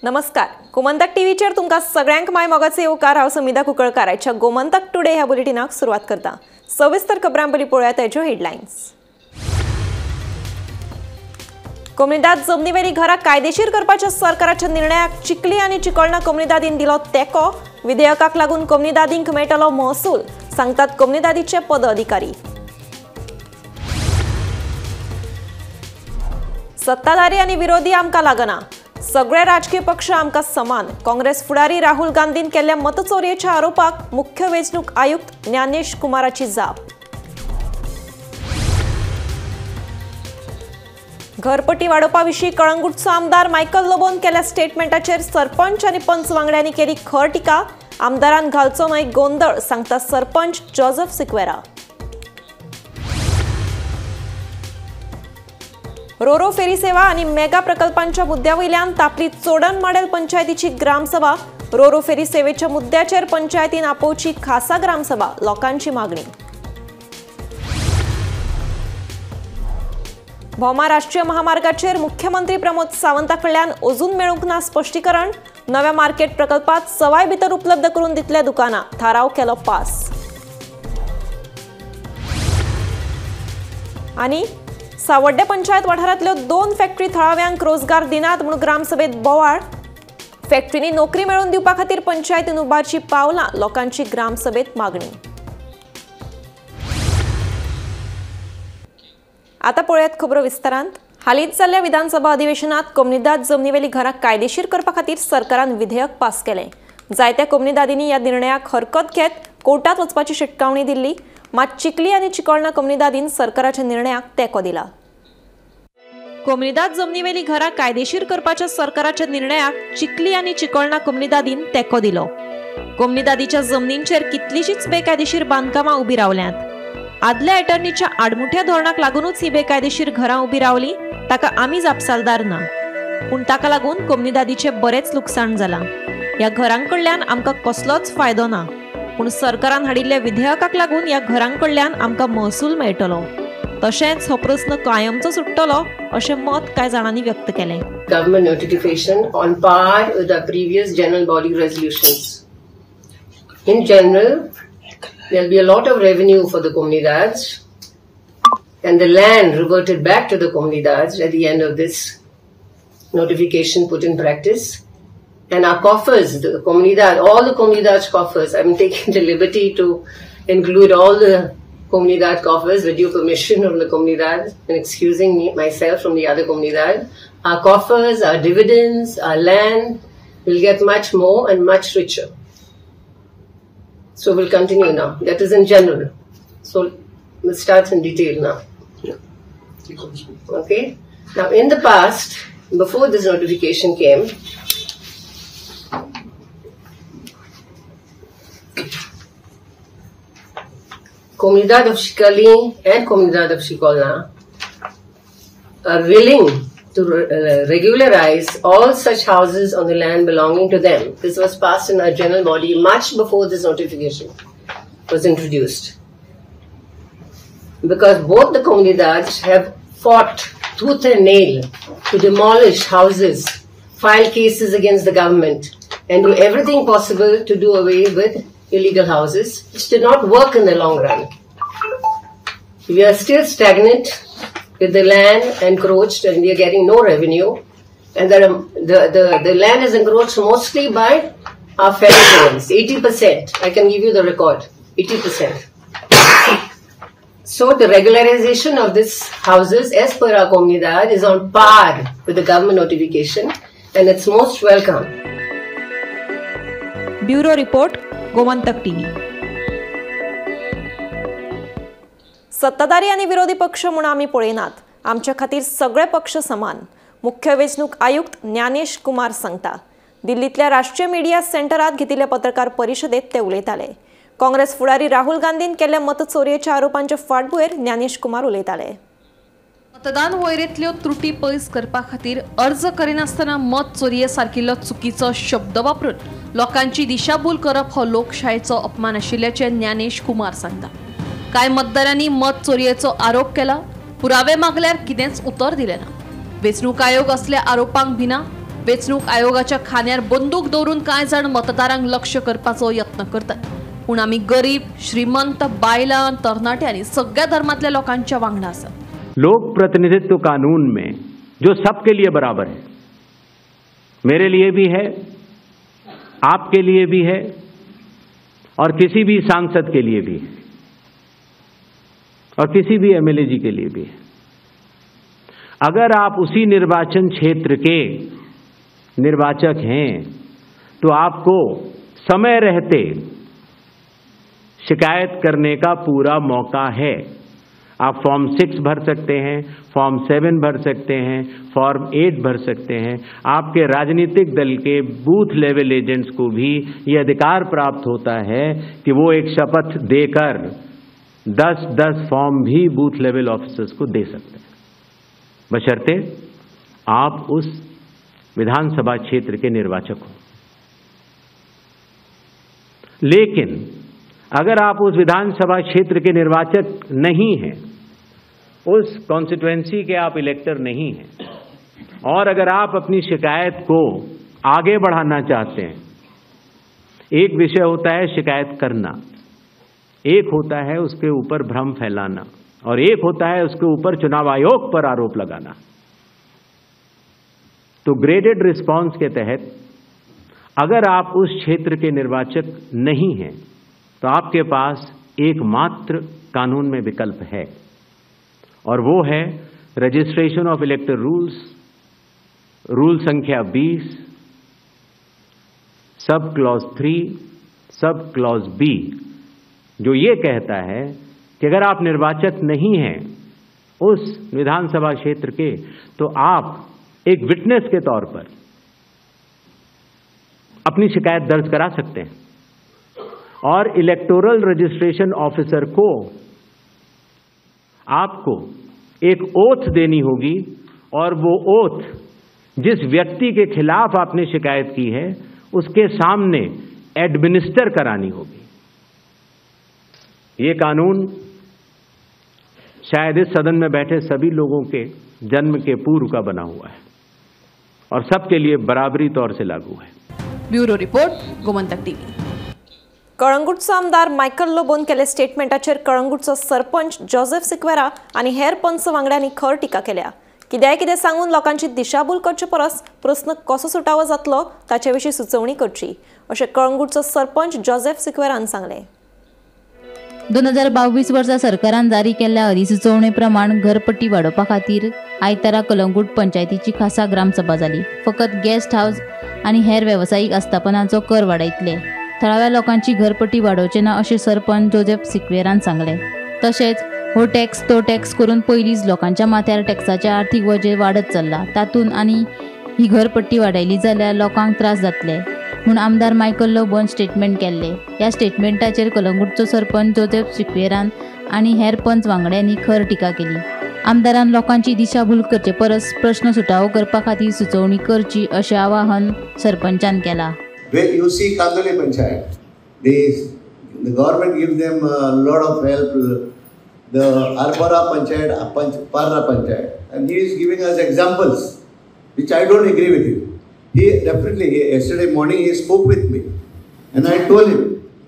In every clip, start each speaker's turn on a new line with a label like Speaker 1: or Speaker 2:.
Speaker 1: नमस्कार. गोमंतक टीव्हीचेर तुमकां सगळ्यांक माय मोगाचे येवकार. हांव समिधा कुंकळकार. आयच्या गोमंतक टुडे ह्या बुलेटिनाक सुरवात करता. सविस्तर खबरां पयलीं पळोवया तेच्यो हेडलायन्स. कोमुनिदाद जमनीवेलीं घरां कायदेशीर करपाच्या सरकाराच्या निर्णयाक चिखली आनी चिकोळणा कोमुनिदादीन दिलो तेंको. विधेयकाक लागून कोमुनिदादींक मेळटलो महसूल, सांगतात कोमुनिदादीचे पदाधिकारी. सत्ताधारी आनी विरोधी आमकां लागना. सगळे राजकीय पक्ष आमकां समान. काँग्रेस फुडारी राहुल गांधीन केल्ल्या मतचोरयेच्या आरोपाक मुख्य वेंचणूक आयुक्त ज्ञानेश कुमाराची जाप. घरपट्टी वाडोवपा विशीं कळंगूटचो आमदार मायकल लोबोन केल्ल्या स्टेटमेंटाचेर सरपंच आनी पंच वांगड्यांनी केली खर टिका. आमदारान घालचो न्हय गोंधळ, सांगता sarpanch Joseph Sequeira. Ro-Ro ferry सेवा आनी मेगा प्रकल्पांच्या मुद्द्यावयल्यान तापली चोडण माडेल पंचायतीची ग्रामसभा. रोरो फेरी सेवेच्या मुद्द्याचेर पंचायतीन आपोवची खासा ग्रामसभा, लोकांची मागणी. भौमा राष्ट्रीय महामार्गाचेर मुख्यमंत्री प्रमोद सावंता कडल्यान अजून मेळूंक ना स्पश्टीकरण. नव्या मार्केट प्रकल्पात सवाय भितर उपलब्ध करून दितले दुकानां, थाराव केलो पास. आनी सावड्डे पंचायत वाठारांतल्यो 2 फॅक्टरी थळाव्यांक रोजगार दिनात म्हूण ग्रामसभेत बोवाळ. फॅक्टरींनी नोकरी मेळोवन दिवपा खातीर पंचायतीन उबारची पावलां, लोकांची ग्रामसभेत मागणी. आता पळयात खबरो विस्तारांत. हालींच जाल्ल्या विधानसभा अधिवेशनात कोमुनिदाद जमनीवेलीं घरां कायदेशीर करपा खातीर सरकारान विधेयक पास केलें. जायत्या कोमुनिदादींनी ह्या निर्णयाक हरकत घेत कोर्टात वचपाची शिटकावणी दिल्ली. मात चिखली आनी चिकोळणा कोमुनिदादीन सरकाराच्या निर्णयाक तेंको दिला. कोमुनिदाद जमनीवेलीं घरां कायदेशीर करपाच्या सरकाराच्या निर्णयाक चिखली आनी चिकोळणा कोमुनिदादीन तेंको दिलो. कोमुनिदादीच्या जमनींचेर कितलींशींच बेकायदेशीर बांदकामां उबी रावल्यांत. आदल्या अॅटर्नीच्या आडमुठ्या धोरणाक लागूनच ही बेकायदेशीर घरां उबी रावलीं, ताका आमी जापसालदार ना. पूण ताका लागून कोमुनिदादीचें बरेंच लुकसाण जालां. ह्या घरांकडल्यान आमकां कसलोच फायदो ना. पूण सरकारान हाडिल्ल्या विधेयकाक लागून ह्या घरांकडल्यान आमकां महसूल मेळटलो. तशेंच हो प्रस्न कायमचो सुट्टलो अशें मत कांय जाणांनी व्यक्त केलें.
Speaker 2: Government notification on par with the previous general body resolutions. In general, there will be a lot of revenue for the comunidades and the land reverted back to the comunidades at the end of this notification put in practice. And our coffers, the comunidad, all the comunidad coffers, I'm taking the liberty to include all the comunidad coffers with due permission from the comunidad and excusing myself from the other comunidad. Our coffers, our dividends, our land will get much more and much richer. So we'll continue now. That is in general. So we'll start in detail now. Okay? Now in the past, before this notification came, Comunidad of Chikhali and Comunidad of Chikolna are willing to regularize all such houses on the land belonging to them. This was passed in our general body much before this notification was introduced. Because both the comunidades have fought tooth and nail to demolish houses, file cases against the government, and do everything possible to do away with illegal houses, which did not work in the long run. We are still stagnant with the land encroached and we are getting no revenue. And the land is encroached mostly by our fellow parents, 80%. I can give you the record, 80%. So the regularization of these houses as per our comunidad is on par with the government notification and it's most welcome.
Speaker 1: Bureau report, Gomantak TV. सत्ताधारी आनी विरोधी पक्ष म्हूण आमी पळयनात. आमच्या खातीर सगळे पक्ष समान. मुख्य वेंचणूक आयुक्त ज्ञानेश कुमार सांगता. दिल्लीतल्या राष्ट्रीय मिडिया सेंटरात घेतिल्ल्या पत्रकार परिशदेत ते उलयताले. काँग्रेस फुडारी राहुल गांधीन केल्ल्या मतचोरयेच्या आरोपांचे फाटभुंयेर ज्ञानेश कुमार उलयताले.
Speaker 3: मतदान वळेरेंतल्यो त्रुटी पयस करपा खातीर अर्ज करिनासतना मत चोरये सारकिल्लो चुकीचो शब्द वापरून लोकांची दिशाभूल करप हो लोकशायेचो अपमान आशिल्ल्याचें ज्ञानेश कुमार सांगता. कांय मतदारांनी मत चोरयेचो आरोप केला. पुरावे मागल्यार कितेंच उतर दिलें ना. वेंचणूक आयोग असल्या आरोपांक भिना. वेंचणूक आयोगाच्या खांद्यार बंदूक दवरून कांय जाण मतदारांक लक्ष करपाचो यत्न करतात, पूण आमी गरीब, श्रीमंत, बायलां, तरणाटे आनी सगळ्या धर्मांतल्या लोकांच्या वांगडा आसात।
Speaker 4: लोक प्रतिनिधित्व कानून में जो सबके लिए बराबर है, मेरे लिए भी है, आपके लिए भी है और किसी भी सांसद के लिए भी है और किसी भी एमएलए जी के लिए भी है। अगर आप उसी निर्वाचन क्षेत्र के निर्वाचक हैं तो आपको समय रहते शिकायत करने का पूरा मौका है। आप फॉर्म 6 भर सकते हैं, फॉर्म 7 भर सकते हैं, फॉर्म 8 भर सकते हैं। आपके राजनीतिक दल के बूथ लेवल एजेंट्स को भी ये अधिकार प्राप्त होता है कि वो एक शपथ देकर 10-10 फॉर्म भी बूथ लेवल ऑफिसर्स को दे सकते हैं, बशर्ते आप उस विधानसभा क्षेत्र के निर्वाचक हो। लेकिन अगर आप उस विधानसभा क्षेत्र के निर्वाचक नहीं हैं, उस कॉन्स्टिट्यूएंसी के आप इलेक्टर नहीं हैं, और अगर आप अपनी शिकायत को आगे बढ़ाना चाहते हैं, एक विषय होता है शिकायत करना, एक होता है उसके ऊपर भ्रम फैलाना, और एक होता है उसके ऊपर चुनाव आयोग पर आरोप लगाना। तो ग्रेडेड रिस्पांस के तहत अगर आप उस क्षेत्र के निर्वाचक नहीं हैं तो आपके पास एकमात्र कानून में विकल्प है, और वो है रजिस्ट्रेशन ऑफ इलेक्टर रूल्स, रूल संख्या 20, सब क्लॉज 3, सब क्लॉज बी, जो ये कहता है कि अगर आप निर्वाचक नहीं हैं उस विधानसभा क्षेत्र के, तो आप एक विटनेस के तौर पर अपनी शिकायत दर्ज करा सकते हैं, और इलेक्टोरल रजिस्ट्रेशन ऑफिसर को आपको एक ओथ देनी होगी, और वो ओथ जिस व्यक्ति के खिलाफ आपने शिकायत की है उसके सामने एडमिनिस्टर करानी होगी। ये कानून शायद इस सदन में बैठे सभी लोगों के जन्म के पूर्व का बना हुआ है और सबके लिए बराबरी तौर से लागू है।
Speaker 3: Bureau report, Gomantak TV.
Speaker 1: कळंगूटचो आमदार मायकल लोबोन केले स्टेटमेंटाचेर कळंगूटचो सरपंच जोसेफ सिक्वेरा आनी हेर पंच वांगड्यांनी खर टिका केल्या। कितें सांगून लोकांची दिशाभूल करचे परस प्रस्न कसो सुटावो जातलो ताचे विशीं सुचोवणी करची, अशें कळंगूटचो सरपंच जोसेफ सिक्वेरान सांगलें।
Speaker 5: 2022 वर्सा सरकारान जारी केल्ल्या अधिसुचोवणे प्रमाण घरपट्टी वाडोवपा खातीर आयतारा कळंगूट पंचायतीची खासा ग्रामसभा जाली। फकत गेस्ट हाऊस आनी हेर वेवसायीक आस्थापनांचो कर वाडयतले। थळाव्या लोकांची घरपट्टी वाडोवचे ना अशें सरपंच जोसेफ सिक्वेरान सांगलें। तशेंच हो टॅक्स तो टॅक्स करून पयलींच लोकांच्या माथ्यार टॅक्साचे आर्थीक वजें वाडत चल्ला, तातूंत आनी ही घरपट्टी वाडयली जाल्यार लोकांक त्रास जातले म्हूण आमदार मायकल लोबोन स्टेटमेंट केल्ले। ह्या स्टेटमेंटाचेर कळंगूटचो सरपंच जोसेफ सिक्वेरान आनी हेर पंच वांगड्यांनी खर टिका केली। आमदारान लोकांची दिशाभूल करचे परस प्रश्न सुटावो करपा खातीर सुचोवणी करची अशें आवाहन सरपंचान केलां।
Speaker 6: Where you see Kandoli Panchayat, the government gives them a lot of help. The Arbora Panchayat, Parra Panchayat, and he is giving us examples, which I don't agree with him. He definitely, yesterday morning he spoke with me, and I told him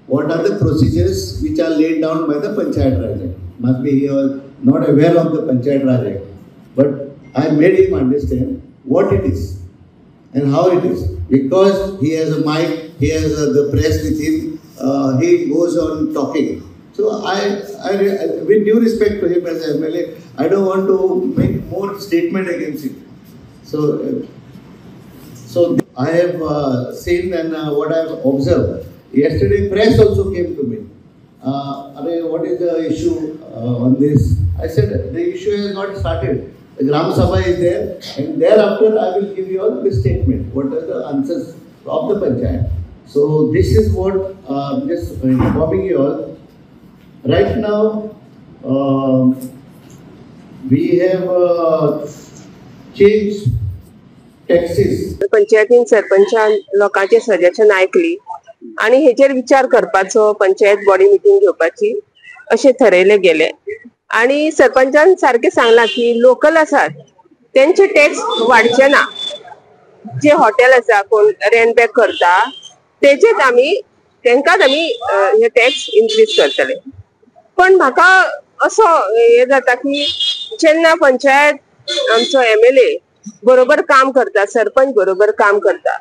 Speaker 6: what are the procedures which are laid down by the Panchayat Raj Act. Must be he was not aware of the Panchayat Raj Act, but I made him understand what it is and how it is. Because he has a mic, he has the press with him, he goes on talking. So with due respect to him as MLA, I don't want to make more statement against him. So I have seen and what I have observed. Yesterday press also came to me. What is the issue on this? I said the issue has not started. The Gram Sabha is there, and thereafter I will give you all the statement. What are the answers of the Panchayat? So this is what just informing you all. Right now, we have changed taxes.
Speaker 7: पंचायतीन सरपंचान लोकांचे suggestion ऐकली आणि हेचेर विचार करपाचो panchayat body meeting घेवपाची अशें ठरयले गेले। आणि सरपंचान सारखे सांगला की लोकल आसात त्यांचे टॅक्स वाडचे ना, जे हॉटेल आसा कोण रेंट बॅक करता तेचेच तेंकाच आमी हे टॅक्स इन्क्रीज करतले. पण म्हाका असो हे जाता की जेन्ना पंचायत आमचो MLA बरोबर काम करता, सरपंच बरोबर काम करता,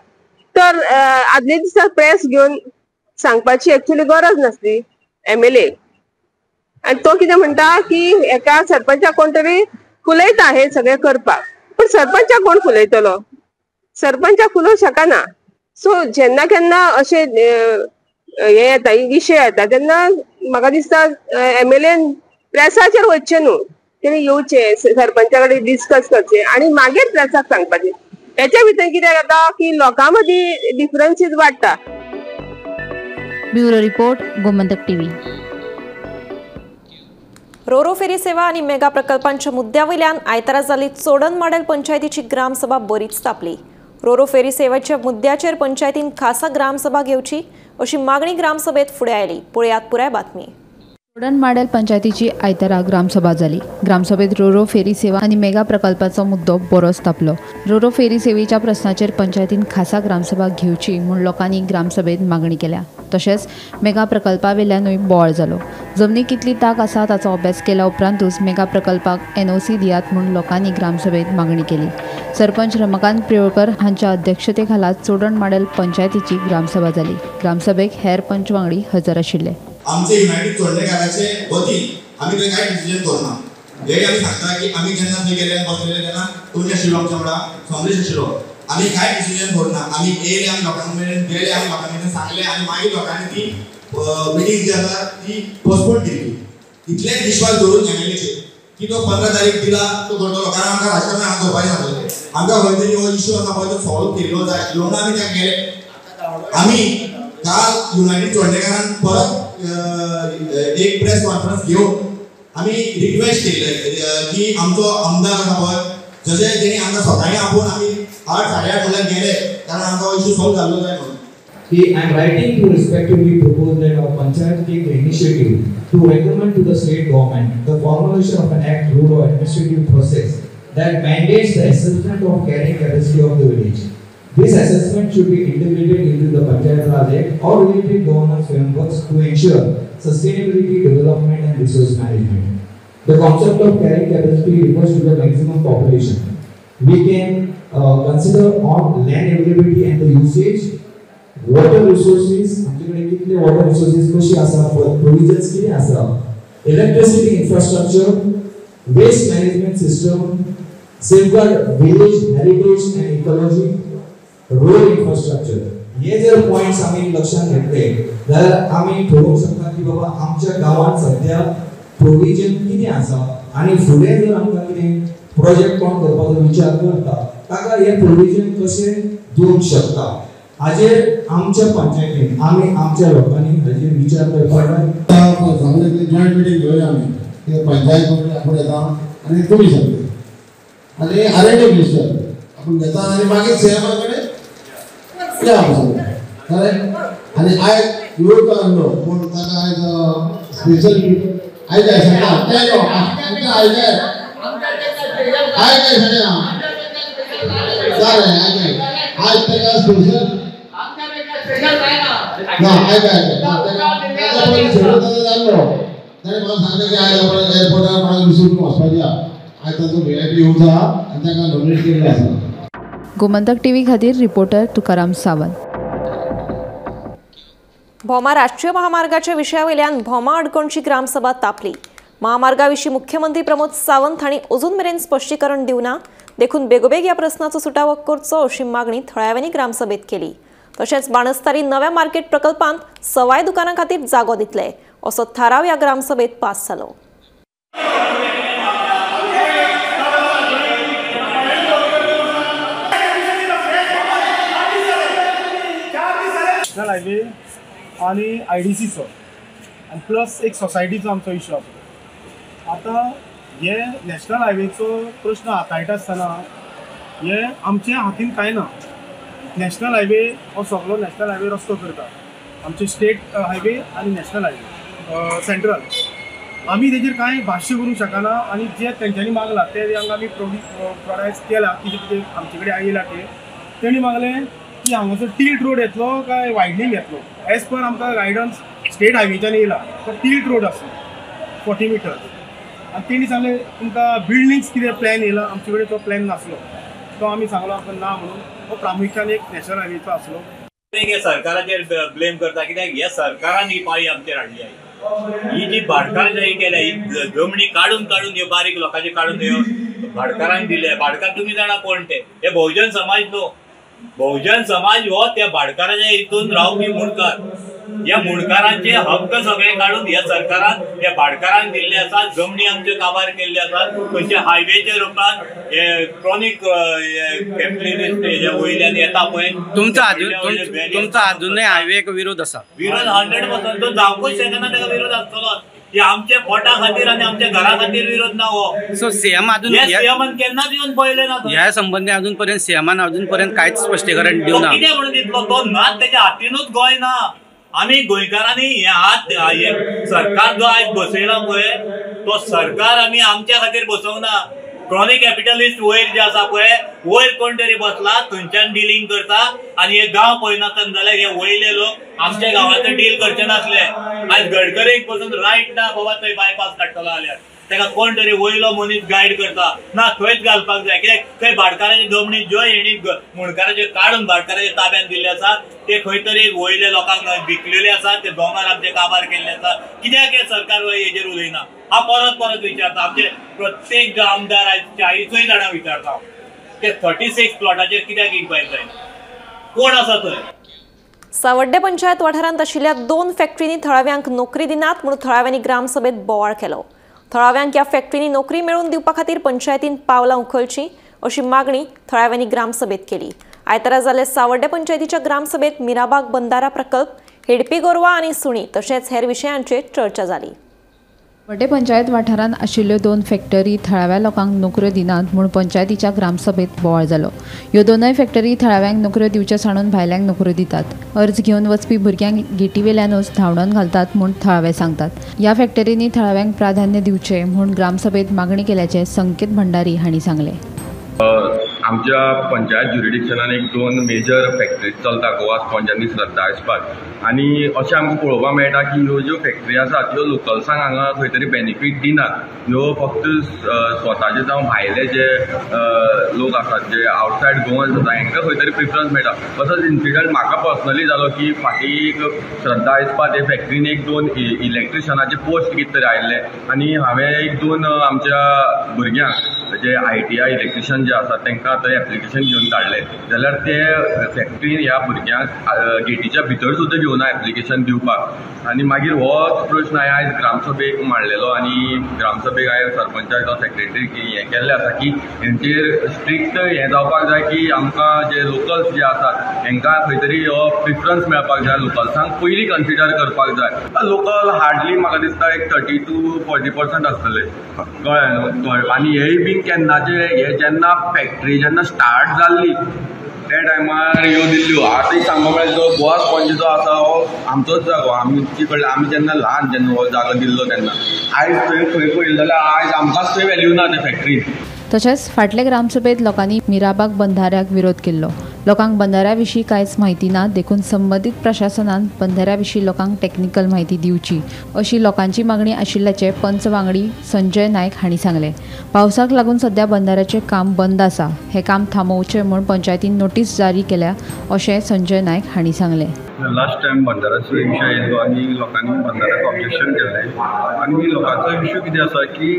Speaker 7: तर आदले दिसा प्रेस घेवन सांगपाची एक्चुअली गरज नासली MLA. आणि तो कितें म्हणटा की एका सरपंचाक कोण तरी फुलयता हे सगळे करपाक, पण सरपंचाक कोण फुलयतलो? सरपंचाक फुलोवंक शकना. सो जेन्ना केन्ना अशे हे येता विशय येता तेन्ना म्हाका दिसता MLA प्रेसाचेर वचचे न्हू, तेणी येवचे सरपंचा कडेन डिस्कस करचे आणि मागीर प्रेसाक सांगपाचे. हेच्या भितर कितें जाता की लोकां मदीं डिफरन्सीस वाडटा.
Speaker 5: Bureau report Gomantak TV.
Speaker 1: Roro ferry सेवा आणि मेगा प्रकल्पांच्या मुद्द्यावयल्यान आयतारा जाल्ली चोडण माडेल पंचायतीची ग्रामसभा बरीच तापली. रोरो फेरी सेवेच्या मुद्द्याचेर पंचायतीन खासा ग्रामसभा घेवची अशी मागणी ग्रामसभेत फुडें आयली. पळयात पुराय बातमी.
Speaker 8: चोडण माडेल पंचायतीची आयतारा ग्रामसभा जाली. ग्रामसभेत रोरो फेरी सेवा आणि मेगा प्रकल्पाचो मुद्दो बरोच तापलो. रोरो फेरी सेवेच्या प्रस्नाचेर पंचायतीन खासा ग्रामसभा घेवची म्हूण लोकांनी ग्रामसभेत मागणी केल्या. तशेंच मेगा प्रकल्पा वयल्यानूय बोवाळ जालो. जमनी कितली ताक आसा ताचो अभ्यास केल्या उपरांतूच मेगा प्रकल्पाक NOC दियात म्हूण लोकांनी ग्रामसभेत मागणी केली. सरपंच रमाकांत प्रेवळकर हांच्या अध्यक्षते खाला चोडण माडेल पंचायतीची ग्रामसभा जाली. ग्रामसभेक हेर पंच वांगडी हजर आशिल्ले.
Speaker 9: आमचे युनायटेड चोडणेकाराचे वतीन आम्ही काही डिसिजन करना. हे आम्ही सांगता की आम्ही जेन्ना थंय गेले बसलेले तेन्ना तुमी आशिल्लो आमच्या वांगडा, समरेश आशिल्लो. आम्ही काय डिसिजन करना. आम्ही येयले आमी लोकांक मेळून गेले, आमी लोकांक मेळून सांगले आणि मागीर लोकांनी ती मिटींग जी आसा ती पोस्टपोन केली. इतलेच विश्वास दवरून MLAचेर की तो 15 तारीख दिला तो करतलो. कारण आमकां राजकारणान हांगा करपाचें नासलें. आमकां खंय तरी हो इश्यू आसा पळय तो सॉल्व केल्लो जाय आशिल्लो म्हणून आमी ताका गेले. आमी काल युनायटेड चोडणेकारान परत एक प्रेस कॉन्फरन्स घेऊन आम्ही रिक्वेस्ट केली की आमचो आमदार आसा पळय जशें तेणी आमकां स्वताय आपोवन आमी 8:30 म्हणल्यार गेले कारण आमकां इश्यू सॉल्व जाल्लो जाय म्हणून.
Speaker 10: I am writing to respectively propose that our panchayat take the initiative to recommend to the state government the formulation of an act rule or administrative process that mandates the assessment of carrying capacity of the village. This assessment should be integrated into the Panchayat Raj Act or related governance frameworks to ensure sustainability, development and resource management. The concept of carrying capacity refers to the maximum population. We can consider on land availability and the usage, water resources, आमच्याकडे कितले water resources कशी आसा, provisions किती आसा, electricity infrastructure, waste management system, safeguard village heritage and ecology, road infrastructure. हे जर points आम्ही लक्षात घेतले जाल्यार आम्ही ठरवूंक शकता की बाबा आमच्या गावात सध्या प्रोविजन किती आसा आणि फुडें जर आमकां कितें प्रोजेक्ट कोण करपाचो विचार करता ताका हे प्रोविजन कशें दिवंक शकता हाजेर आमच्या पंचायतीन आमी आमच्या लोकांनी हाजेर विचार करपाक जाय.
Speaker 11: जॉयंट मिटींग घेवया आमी पंचायत आपण येता आनी तुमी सांगता आनी अरेंज मिनिस्टर आपण घेता आनी मागीर CM कडेन या आणि आयज येवंक लागलो पूण ताका आयज स्पेशल आयज सांगता आयज आयज आयज ताका स्पेशल ना आयज जाल्लो ताणें म्हाका सांगलें की आयज आपण एअरपोर्टार म्हाका विसरून वचपाचें आयज ताचो VIP येवंक आहा आनी ताका नॉमिनेट केल्लें आसा.
Speaker 8: गोमंतक टीव्ही खातीर रिपोर्टर तुकाराम सावंत.
Speaker 1: भोमा राष्ट्रीय महामार्गाच्या विशयावयल्यान भोमा अडकोणची ग्रामसभा तापली. महामार्गाविशीं मुख्यमंत्री प्रमोद सावंत हांणी अजून मेरेन स्पश्टीकरण दिवना. देखून बेगोबेग ह्या प्रस्नाचो सुटावो करचो अशी मागणी थळाव्यांनी ग्रामसभेत केली. तशेंच बाणस्तारी नव्या मार्केट प्रकल्पांत सवाय दुकानां खातीर जागो दितले असो थाराव ह्या ग्रामसभेत पास जालो.
Speaker 12: नॅशनल हायवे आणि IDCचो आणि प्लस एक सोसायटीचो आमचो इश्यू आसा. आतां हे नॅशनल हायवेचो प्रश्न हाताळटा आसतना हे आमच्या हातीन कांय ना. नॅशनल हायवे हो सगळो नॅशनल हायवे रस्तो करता आमचे स्टेट हायवे आणि नॅशनल हायवे सेंट्रल. आमी तेजेर कांय भाश्य करूंक शकना आणि जे तेंच्यांनी मागला ते हांगा आमी प्रोड्यूस केला कितें कितें आमचे कडेन आयला ते तेणी मागलें की हांगासर टिल्ट रोड येतलो काय वायडनींग येतलो. एज पर आमकां गायडन्स स्टेट हायवेच्यान येयला तो टिल्ट रोड आसलो 40 मिटर. आनी तेणी सांगलें तुमकां बिल्डिंग्स कितें प्लॅन येयला, आमचे कडेन तो प्लॅन नासलो. तो आमी सांगलो आमकां ना म्हणून. हो प्रामुख्यान एक नॅशनल हायवेचो आसलो.
Speaker 13: सरकाराचेर ब्लेम करता कित्याक ह्या सरकारान ही पाळी आमचेर हाडली आहे. ही जी भाटकारशाही केल्या, ही जमनी काढून काढून ह्यो बारीक लोकांचे काढून ह्यो भाटकारांक दिले. भाटकार तुम्ही जाणा कोण ते बहुजन समाज न्हू. बहुजन समाज हो त्या भाटकाराच्या हितून रावपी मुणकार. या मुणकारांचे हक्क सगळे काढून ह्या सरकारान त्या भाटकारांक दिल्ले आसात. जमनी आमचे काबार केल्ले आसात. खंयच्या हायवेच्या रुपान क्रॉनिक कॅपिटलिस्ट जे वयल्यान येता पळय,
Speaker 14: तुमचा अजूनय हायवेक विरोध आसा.
Speaker 13: विरोध 100% तो जावपूच शकना. ताका विरोध आसतलो. हे आमच्या पोटा खातीर आनी आमच्या घरा खातीर विरोध ना हो.
Speaker 14: सो सीएमान
Speaker 13: केन्नाच येवन पळयले ना.
Speaker 14: ह्या संबंधी अजून सीएमान अजून पर्यंत स्पश्टीकरण दिवना.
Speaker 13: कितें म्हणून दितलो तो? नाच तेच्या हातीनूच गोंय ना. आमी गोंयकारांनी हे हात सरकार जो आयज बसयला पळय तो सरकार आमी आमच्या खातीर बसोवंक ना. क्रॉनिक कॅपिटलिस्ट वयर जे आसा पळय, वयर कोण तरी बसला थंयच्यान डिलिंग करता आनी हे गांव पळयनासतना जाल्यार हे वयले लोक आमच्या गांवाचो डील करचे नासले. आयज गडकरीक पसून रायट ना बाबा थंय बायपास काडटलो जाल्यार ताका कोण तरी वयलो मनीस गायड करता. ना थंयच घालपाक जाय. कित्याक थंय भाटकाराची जमनी ज्यो हेणी मुणकाराचे काडून भाटकाराच्या ताब्यात दिल्ले आसात ते खंय तरी वयले लोकांक विकलेले आसात. ते दोंगार आमचे काबार केल्ले आसात. कित्याक हे सरकार हेजेर उलयना? हा परत विचारता. आमचे प्रत्येक जो आमदार आयज 40 जाणां विचारता ते 36 प्लॉटाचेर कित्याक इन्क्वायरी जायना? कोण आसा थंय?
Speaker 1: सावड्डे पंचायत वाठारांत आशिल्ल्या 2 फॅक्टरींनी थळाव्यांक नोकरी दिनात म्हणून थळाव्यांनी ग्रामसभेत बोवाळ केलो. थळाव्यांक ह्या फॅक्टरींनी नोकरी मेळोवन दिवपा खातीर पंचायतीन पावलां उखलची अशी मागणी थळाव्यांनी ग्रामसभेत केली. आयतारा जाल्ले सावड्डे पंचायतीच्या ग्रामसभेत मिराबाग बंधारा प्रकल्प, हेडपी गोरवां आनी सुणी तशेंच हेर विशयांचेर चर्चा जाली.
Speaker 8: सावड्डे पंचायत वाठारांत आशिल्ल्यो 2 फॅक्टरी थळाव्या लोकांक नोकऱ्यो दिनात म्हूण पंचायतीच्या ग्रामसभेत बोवाळ जालो. ह्यो 2 फॅक्टरी थळाव्यांक नोकऱ्यो दिवचे साणून भायल्यांक नोकऱ्यो दितात. अर्ज घेवन वचपी भुरग्यांक गेटीवेल्यानूच धांवडोन घालतात म्हूण थळावे सांगतात. ह्या फॅक्टरींनी थळाव्यांक प्राधान्य दिवचे म्हूण ग्रामसभेत मागणी केल्याचे संकेत भंडारी हांणी सांगले.
Speaker 15: आमच्या पंचायत ज्युरिडिक्शनान 2 मेजर फॅक्टरीज चलता गोवा स्पॉन्ज आनी श्रद्धा इस्पात. आनी अशें आमकां पळोवपाक मेळटा की ह्यो ज्यो फॅक्टरी आसात त्यो लोकल्सांक हांगा खंय तरी बेनिफीट दिनात. ह्यो फक्त स्वताचे जावं भायले जे लोक आसात जे आवटसायड गोवन आसात हांकां खंय तरी प्रिफरन्स मेळटा. तसोच इन्सिडंट म्हाका पर्सनली जालो की फाटीं श्रद्धा इस्पात हे फॅक्टरीन 2 इलेक्ट्रिशनाचे पोस्ट कितें तरी आयिल्ले आनी हांवें 2 आमच्या भुरग्यांक जे ITI इलेक्ट्रिशियन जे आसात तांकां थंय एप्लिकेशन घेवन धाडलें. जाल्यार ते फॅक्टरीन ह्या भुरग्यांक गेटीच्या भितर सुद्दां घेवना एप्लिकेशन दिवपाक. आनी मागीर होच प्रश्न हांवें आयज ग्रामसभेक मांडलेलो आनी ग्रामसभेक हांवें सरपंचाक सेक्रेटरी हें केल्लें आसा की हेंचेर स्ट्रिक्ट हें जावपाक जाय की आमकां जे लोकल्स जे आसात हांकां खंय तरी हो प्रिफरन्स मेळपाक जाय. लोकल्सांक पयलीं कन्सिडर करपाक जाय. लोकल हार्डली म्हाका दिसता 30 to 40% आसतले कळ्ळें. आनी हेय बीन केन्नाचे हे जेन्ना फॅक्टरी जेन्ना स्टार्ट जाल्ली त्या टायमार ह्यो दिल्ल्यो. आतां सांगपाक मेळटा जो गोवा स्पॉन्ज जो आसा हो आमचोच जागो. आमचे कडल्यान आमी जेन्ना ल्हान जेन्ना हो जागो दिल्लो तेन्ना आयज थंय पळयलें जाल्यार आयज आमकांच थंय व्हॅल्यू ना त्या फॅक्टरीन.
Speaker 8: तशेंच फाटले ग्रामसभेत लोकांनी मिराबाग बंधाऱ्याक विरोध केल्लो. लोकांक बंधाऱ्या विशीं कांयच म्हायती ना देखून संबंदीत प्रशासनान बंधाऱ्या विशीं लोकांक टॅक्निकल म्हायती दिवची अशी लोकांची मागणी आशिल्ल्याचे पंच वांगडी संजय नायक हांणी सांगले. पावसाक लागून सध्या बंधाऱ्याचें काम बंद आसा. हें काम थांबोवचें म्हूण पंचायतीन नोटीस जारी केल्या अशें संजय नायक हांणी सांगलें.
Speaker 15: लास्ट टायम बंधाराचो विशय येयलो आनी लोकांनी बंधाऱ्याक ऑब्जेक्शन केल्लें. आनी लोकांचो इश्यू कितें आसा की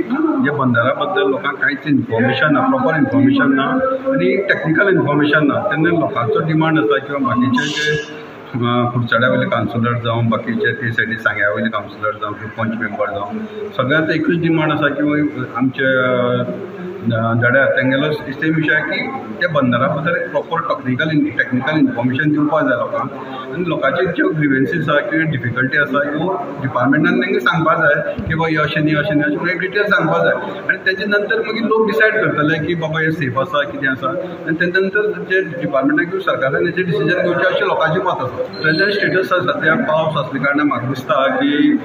Speaker 15: जे बंधारा बद्दल लोकांक कांयच इन्फॉर्मेशन ना, प्रॉपर इन्फॉर्मेशन ना आनी टॅक्निकल इन्फॉर्मेशन ना. तेन्ना लोकांचो डिमांड आसा किंवा बाकीचे जे कुडचड्या वयले कावन्सिलर जावं बाकीचे ते सायडी सांग्या वयले कावन्सिलर जावं किंवा पंच मेंबर जावं सगळ्यांचो एकूच डिमांड आसा की आमचे धड्यार तेंगेलो सेम विशय की ते बंधारा बद्दल प्रॉपर टॅक्निकल इन्फॉर्मेशन दिवपाक जाय लोकांक. आनी लोकांचे ज्यो ग्रिवेन्सीस आसा किंवा डिफिकल्टी आसा ह्यो डिपार्टमेंटान तांकां सांगपाक जाय की बाबा हे अशें न्ही अशें न्ही अशें डिटेल सांगपाक जाय. आनी तेजे नंतर मागीर लोक डिसायड करतले की बाबा हे सेफ आसा कितें आसा. आनी तेजे नंतर जे डिपार्टमेंटान किंवा सरकारान हेचेर डिसिजन घेवचें अशें लोकांचें मत आसा. प्रेझेंट स्टेटस आसा सद्या पावस आसल्या कारणान म्हाका दिसता की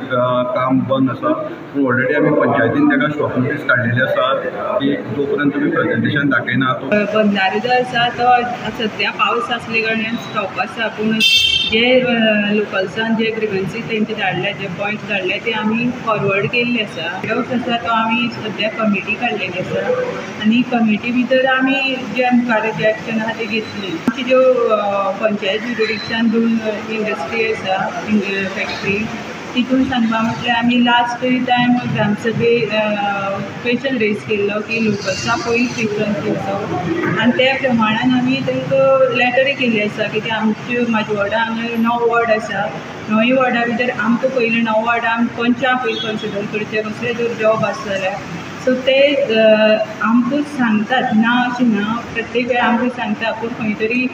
Speaker 15: काम बंद आसा. पूण ऑलरेडी आमी पंचायतीन ताका शॉप नोटीस काडिल्ली आसा की जो पर्यंत तुम्ही प्रेझेंटेशन दाखयना तो
Speaker 16: बंधारो जो आसा तो सध्या पावस आसले कारणान स्टॉप आसा, पूण जे लोकल्सान जे ग्रिवन्सी तेंचे धाडले, जे पॉयंट्स धाडले ते आमी फॉरवर्ड केल्ले आसा. डाउट्स आसा तो आमी सध्या कमिटी काडलेली आसा आनी कमिटी भितर आमी जे मुखार जे एक्शन आसा ते घेतली. आमची ज्यो पंचायत जुरिडिक्शन 2 इंडस्ट्री आसा, फॅक्टरी, तितून सांगपा म्हटल्यार आमी लास्ट टायम ग्रामसभे क्वेश्चन रेज केल्लो की लोकल्सां पयलीं प्रिफरन्स दिवचो आनी त्या प्रमाणान आमी तांकां लेटरी केल्ली आसा की ते आमच्यो म्हाज्या वॉर्डा हांगा 9 वॉर्ड आसा, 9 वॉर्डा भितर आमकां पयलीं 9 वॉर्डा पंचां पयलीं कन्सिडर करचे कसले जर जॉब आसा जाल्यार. सो ते आमकां सांगतात, ना अशें ना, प्रत्येक वेळ आमकां सांगता, पूण खंय तरी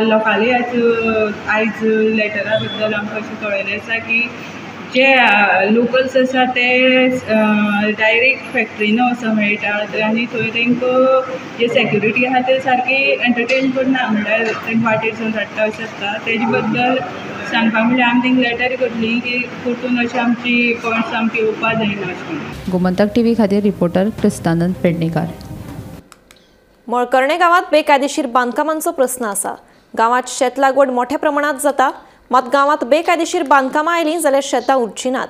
Speaker 16: लोकांली आयज लेटरा बद्दल आमकां अशें कळयलें आसा की जे लोकल्स आसा ते डायरेक्ट फॅक्टरीन वचूंक मेळटा आनी थंय तांकां जे सेक्युरिटी आसा ते सारकी एंटरटेन करना, म्हणल्यार तांकां वाटेर धाडटा अशें आसता. तेजे बद्दल सांगपा म्हणल्यार आमी तांकां लेटर करतली की परतून अशें आमची पॉयंट्स सामकी येवपा जायना अशें.
Speaker 8: गोमंतक टीव्ही खातीर रिपोर्टर क्रिस्तानंद पेडणेकार.
Speaker 1: मळकर्णे गावात बेकायदेशीर बांदकामांचो प्रस्न आसा. गावात शेत लागवड मोठ्या प्रमाणात जाता, मात गावात बेकायदेशीर बांदकामां आयलीं जाल्यार शेतां उरची नात.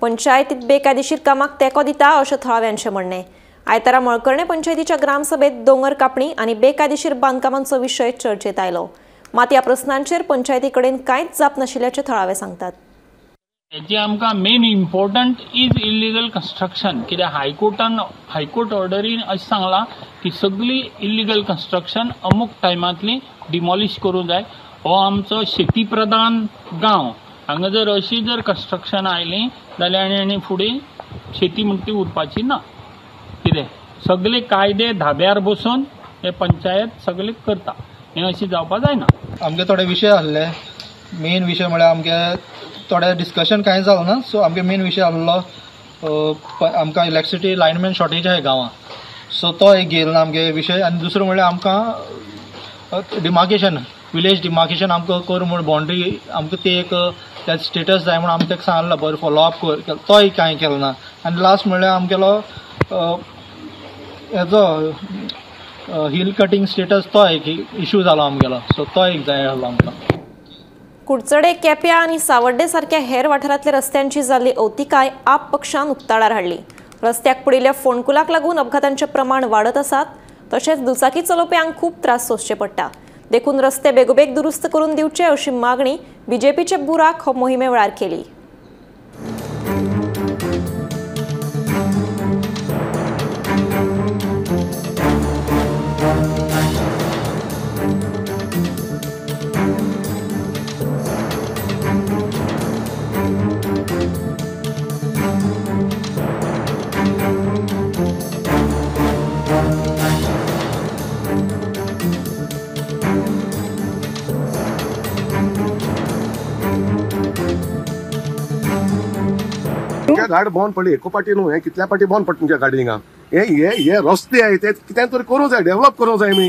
Speaker 1: पंचायतीत बेकायदेशीर कामाक तेंको दिता अशें थळाव्यांचें म्हणणें. आयतारा मळकर्णे पंचायतीच्या ग्रामसभेत दोंगर कापणी आनी बेकायदेशीर बांदकामांचो विशय चर्चेत आयलो. मात ह्या प्रस्नांचेर पंचायती कडेन कांयच जाप नाशिल्ल्याचें थळावे सांगतात.
Speaker 17: हेची आमकां main important is illegal construction. कित्याक हायकोर्ट ऑर्डरीन अशें सांगलां की सगळी इल्लिगल कन्स्ट्रक्शन अमूक टायमांतली डिमॉलिश करूंक जाय. हो आमचो शेती प्रधान गांव, हांगा जर अशी जर कन्स्ट्रक्शन आयली जाल्यार आनी फुडें शेती म्हणटा ती उरपाची ना. कितें सगळे कायदे धाब्यार बसून हे पंचायत सगळे करता, हें अशें जावपा जायना.
Speaker 18: आमगे थोडे विशय आसले. मेन विशय म्हळ्यार आमगे थोडे डिस्कशन कांय जालें ना. सो आमगे मेन विशय आसलो आमकां इलेक्ट्रिसिटी लायनमॅन शॉर्टेज आहे गांवांत. सो तो एक घेयलो आमगे विशय. आनी दुसरो म्हळ्यार आमकां डिमार्केशन, विलेज डिमार्केशन आमकां कर म्हूण बाउंड्री आमकां ते एक त्याच स्टेटस जाय म्हूण आमी ताका सांगला बरें फॉलो अप कर, तोय कांय केलो ना. आनी लास्ट म्हळ्यार आमगेलो हेजो हिल कटींग स्टेटस तो एक इश्यू जालो आमगेलो. सो तो एक जाय आसलो आमकां.
Speaker 1: कुडचडे, केप्यां आनी सावर्डे सारख्या हेर वाठारांतल्या रस्त्यांची जाल्ली अवतिकाय आप पक्षान उक्ताडार हाडली. रस्त्याक पडिल्ल्या फोंडकुलाक लागून अपघातांचें प्रमाण वाडत आसात. तशेंच दुचाकी चलोवप्यांक खूब त्रास सोंसचे पडटा. देखून रस्ते बेगोबेग दुरुस्त करून दिवचे अशी मागणी बीजेपीचे बुराक हो मोहिमे वेळार केली.
Speaker 19: गाडी बंद पडली एको पाटी न्हू, हे कितल्या पाटी बंद पडटा तुमच्या गाडी हिंगा. हे रस्ते आहे ते कितें तरी करूंक जाय, डेव्हलप करूंक जाय मी.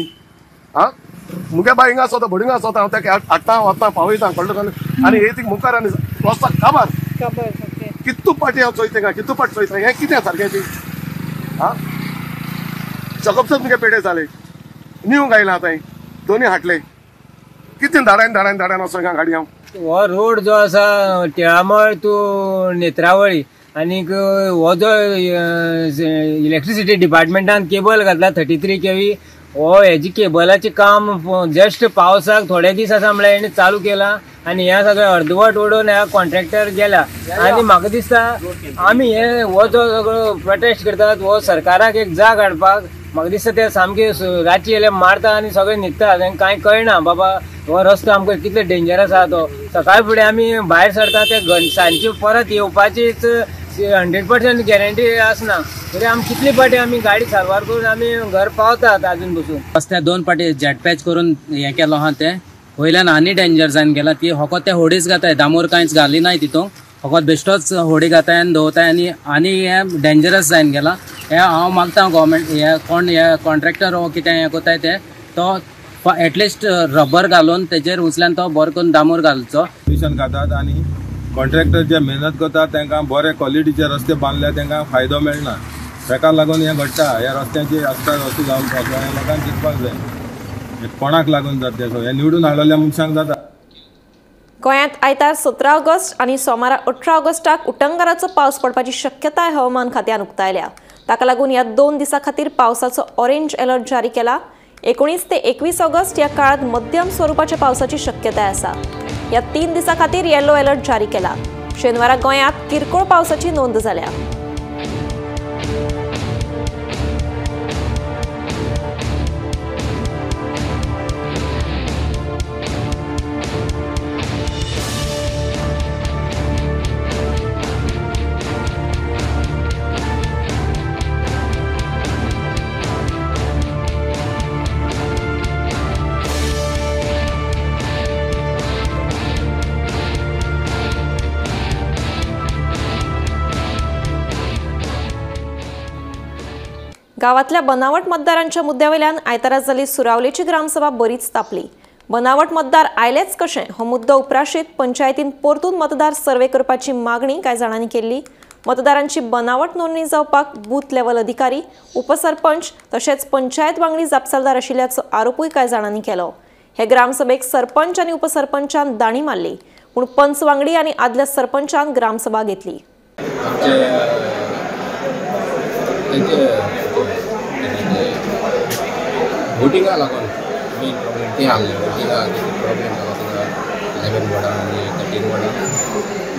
Speaker 19: मुगे बाय हिंगा आसता भडींगा आसता, हांव ताका हाडटा वता पावयता कळटा. आनी हे ती मुखार आनी रस्ता काबार कितू पाटी हांव चोयता, कितू पाटी चोयता, हें कितें सारकें ती. चकपचप तुमगे पेडे जाले, न्यू गायला आतां दोनी हाटले, कितें धाडायन वचो हिंगा गाडी हांव.
Speaker 20: हो रोड जो आसा तिळामळ टू नेत्रावळी आनीक हो जो इलेक्ट्रिसिटी डिपार्टमेंटान केबल घातला 33 kV, हो हेजी केबलाचें काम जस्ट पावसाक थोडे दीस आसा म्हळ्यार हेणी चालू केला आनी हे सगळें अर्धवट उडोवन ह्या कॉन्ट्रॅक्टर गेला. आनी म्हाका दिसता आमी हे हो जो सगळो प्रोटेस्ट करतात हो सरकाराक एक जाग हाडपाक म्हाका दिसता ते सामके रातची येयले मारता आनी सगळे न्हिदता. तांकां कांय कळना बाबा हो रस्तो आमकां कितलो डेंजरस आहा तो. सकाळी फुडें आमी भायर सरता ते सांजची परत येवपाचीच 100% गॅरंटी आसना. तरी आमी कितली पाटी आमी गाडी सारवार करून आमी घर पावतात अजून बसून.
Speaker 14: रस्त्या 2 पाटी जेट पॅच करून हें केलो आहा ते वयल्यान आनी डेंजर जावन गेला. ती होकोत ते होडीच घाताय, दामोर कांयच घाली नाय तितून, होकोत बेश्टोच होडी घाताय आनी दवरताय आनी हें डेंजरस जावन गेला. हे हांव मागता गव्हर्मेंट हे कोण हे कॉन्ट्रॅक्टर हो कितें हें कोताय ते तो एटलिस्ट रबर घालून तेजेर उचल्यान तो बरो करून दामोर घालचो.
Speaker 21: घातात आनी कॉन्ट्रॅक्टर जे मेहनत करतात तांकां बरे क्वॉलिटीचे रस्ते बांदल्यार तांकां फायदो मेळना. ताका लागून हें घडटा. ह्या रस्त्याची आस्ता वस्तू जावपाक जाय, लोकांक चिंतपाक जाय कोणाक लागून जाता तें. हें निवडून हाडलेल्या मनशांक जाता.
Speaker 1: गोंयांत आयतार 17 ऑगस्ट आनी सोमारा 18 ऑगस्टाक उटंगाराचो पावस पडपाची शक्यताय हवामान खात्यान उक्तायल्या. ताका लागून ह्या 2 दिसां खातीर पावसाचो ऑरेंज अलर्ट जारी केला. 19 ते 21 ऑगस्ट ह्या काळात मध्यम स्वरुपाच्या पावसाची शक्यताय आसा. ह्या 3 दिसां खातीर येलो अलर्ट जारी केला. शेनवारा गोंयांत किरकोळ पावसाची नोंद जाल्या. गावातल्या बनावट मतदारांच्या मुद्द्यावेल्यान आयतारा जाल्ली सुरावलेची ग्रामसभा बरीच तापली. बनावट मतदार आयलेच कशें हो मुद्दो उपराशीत पंचायतीन परतून मतदार सर्वे करपाची मागणी कांय जाणांनी केल्ली. मतदारांची बनावट नोंदणी जावपाक बूथ लेव्हल अधिकारी, उपसरपंच तशेंच पंचायत वांगडी जापसालदार आशिल्ल्याचो आरोपूय कांय जाणांनी केलो. हे ग्रामसभेक सरपंच आनी उपसरपंचान दाणी मारली, पूण पंच वांगडी आनी आदल्या सरपंचान ग्रामसभा घेतली.
Speaker 22: वोटिंगा लागून मेन प्रॉब्लेम ते आहले. वोटिंगा प्रॉब्लेम जालो थिंगा 11 वॉर्डां आनी 13 वॉर्डां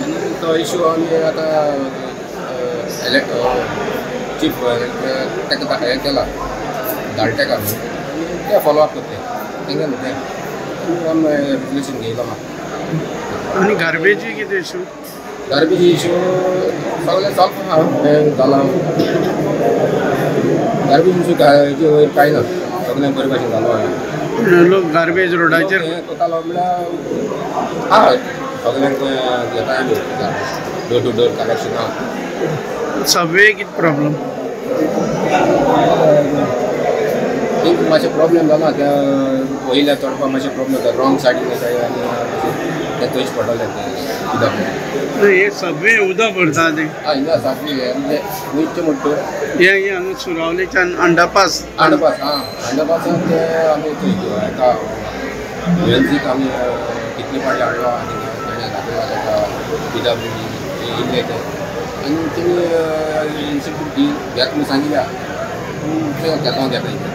Speaker 22: आनी तो इशू आमी आतां चीफ ताका हें केला धाडटा का ते फॉलो अप करता तेंगे न्हू आमी रेजल्यूशन घेयला म्हाका.
Speaker 23: आनी गार्बेजी कितें इशू?
Speaker 22: गार्बेज इशू सगळें सॉल्व जाला. गार्बेज इशू वयर कांय ना, सगळें बरे भाशेन जालो.
Speaker 23: लोक गार्बेज रोडाचेर
Speaker 22: कोतालो म्हणल्यार हय सगळ्यांक घेता आमी डोर टू डोर कलेक्शन आहा.
Speaker 23: सबवे कितें प्रॉब्लेम?
Speaker 22: एक मातशें प्रॉब्लेम जाला त्या वयल्या चडपाक मातशें प्रॉब्लेम जाता. रॉंग सायडीन येताय आनी ते थंयच पडले उदक.
Speaker 23: हे सबवे उदक भरता ते
Speaker 22: हिंगा सासली म्हणजे नीट म्हणटा
Speaker 23: हे हांगा सुरावलेच्यान अंडरपास
Speaker 22: अंडरपासान ते आमी थंय हेका युएनसीक आमी कितले फाटी हाडलो आनी ताणें घातला ताका PWD इल्ले ते आनी तेणी इन्स्टिट्यूट घेत म्हणून सांगिल्ल्या ते घेता.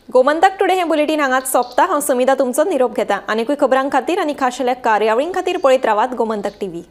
Speaker 1: गोमंतक टुडे हे बुलेटिन हांगाच सोंपता. हांव समिता तुमचो निरोप घेता. आनीकूय खबरां खातीर आनी खाशेल्या कार्यावळीं खातीर पळयत रावात गोमंतक TV.